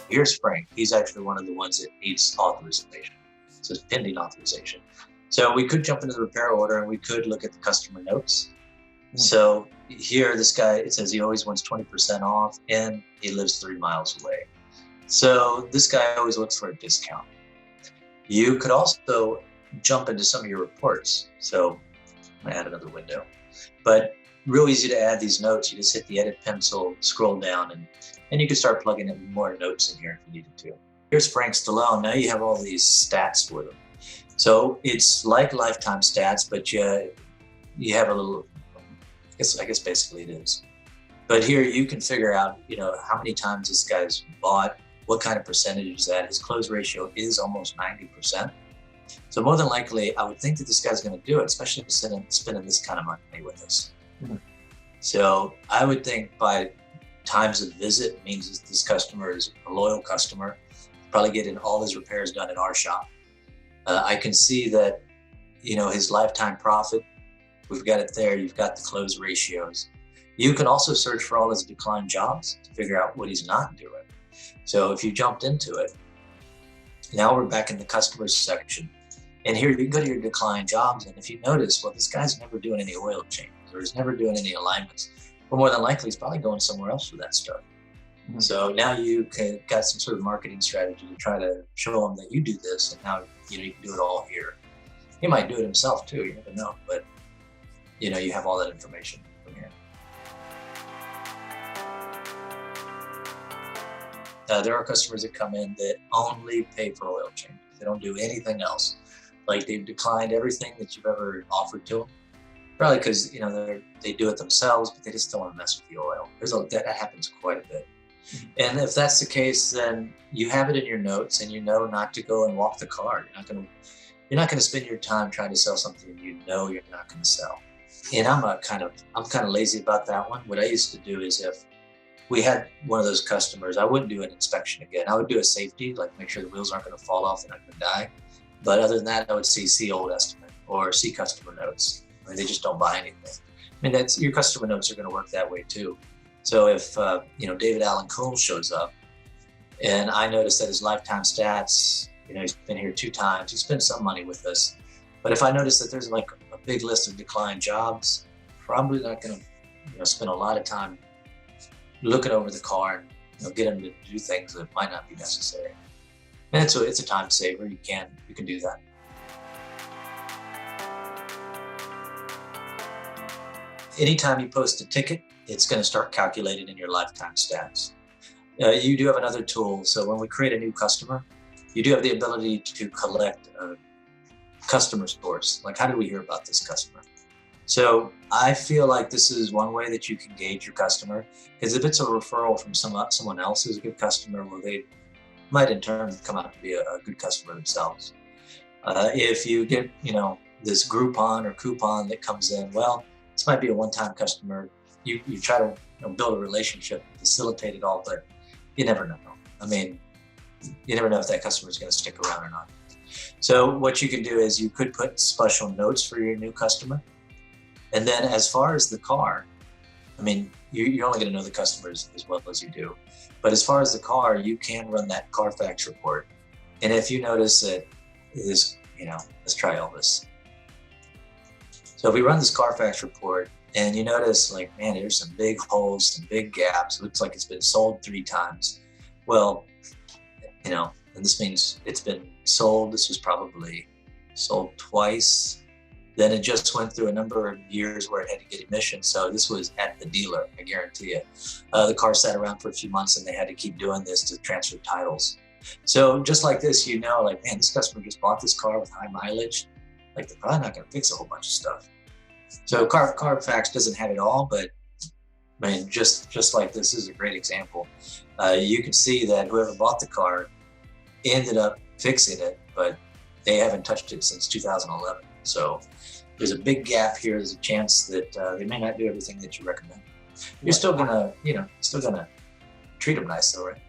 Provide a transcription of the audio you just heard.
Here's Frank. He's actually one of the ones that needs authorization. So it's pending authorization. So we could jump into the repair order and we could look at the customer notes. So here, this guy, it says he always wants 20% off and he lives 3 miles away. So this guy always looks for a discount. You could also jump into some of your reports. So I'm gonna add another window, but real easy to add these notes. You just hit the edit pencil, scroll down, and you can start plugging in more notes in here if you needed to. Here's Frank Stallone. Now you have all these stats for them. So it's like lifetime stats, but you have a little, I guess basically it is. But here you can figure out, how many times this guy's bought, what kind of percentage is that. His close ratio is almost 90%. So more than likely, I would think that this guy's going to do it, especially if he's spending this kind of money with us. Mm-hmm. So I would think by times of visit means that this customer is a loyal customer, probably getting all his repairs done in our shop. I can see that, his lifetime profit, we've got it there. You've got the close ratios. You can also search for all his declined jobs to figure out what he's not doing. So if you jumped into it, now we're back in the customers section. And here you can go to your declined jobs. And if you notice, well, this guy's never doing any oil changes or he's never doing any alignments. But more than likely, he's probably going somewhere else for that stuff. Mm-hmm. So now you got some sort of marketing strategy to try to show him that you do this. And now, you can do it all here. He might do it himself too, you never know. But, you have all that information from here. There are customers that come in that only pay for oil changes. They don't do anything else. Like they've declined everything that you've ever offered to them. Probably because, they do it themselves, but they just don't want to mess with the oil. That happens quite a bit. Mm-hmm. And if that's the case, then you have it in your notes and you know not to go and walk the car. You're not going to spend your time trying to sell something you're not going to sell. And I'm kind of lazy about that one. What I used to do is if we had one of those customers, I wouldn't do an inspection again. I would do a safety, like make sure the wheels aren't going to fall off, they're not going to die. But other than that, I would see old estimate or see customer notes. They just don't buy anything. Your customer notes are going to work that way too. So if David Allen Cole shows up, and I notice that his lifetime stats, he's been here 2 times, he spent some money with us. But if I notice that there's like a big list of declined jobs, probably not going to spend a lot of time looking over the car and get him to do things that might not be necessary. And it's a time saver. You can do that. Anytime you post a ticket, it's going to start calculating in your lifetime stats. You do have another tool. So when we create a new customer, you do have the ability to collect customer scores. Like, how did we hear about this customer? So I feel like this is one way that you can gauge your customer, because if it's a referral from someone else who's a good customer, well, they might in turn come out to be a good customer themselves. If you get, this Groupon or coupon that comes in, well, this might be a one-time customer. You try to build a relationship, facilitate it all, but you never know. You never know if that customer is going to stick around or not. So what you can do is you could put special notes for your new customer. And then as far as the car, you're only going to know the customers as well as you do. But as far as the car, you can run that Carfax report. And if you notice that this, let's try Elvis. So if we run this Carfax report and you notice there's some big holes, some big gaps, it looks like it's been sold 3 times. Well, and this means it's been sold. This was probably sold twice. Then it just went through a number of years where it had to get emissions. So this was at the dealer, I guarantee you. The car sat around for a few months and they had to keep doing this to transfer titles. So just like this, this customer just bought this car with high mileage. They're probably not going to fix a whole bunch of stuff. So Carfax doesn't have it all, but just like this is a great example. You can see that whoever bought the car ended up fixing it, but they haven't touched it since 2011. So there's a big gap here. There's a chance that they may not do everything that you recommend. You're still gonna treat them nice though, right?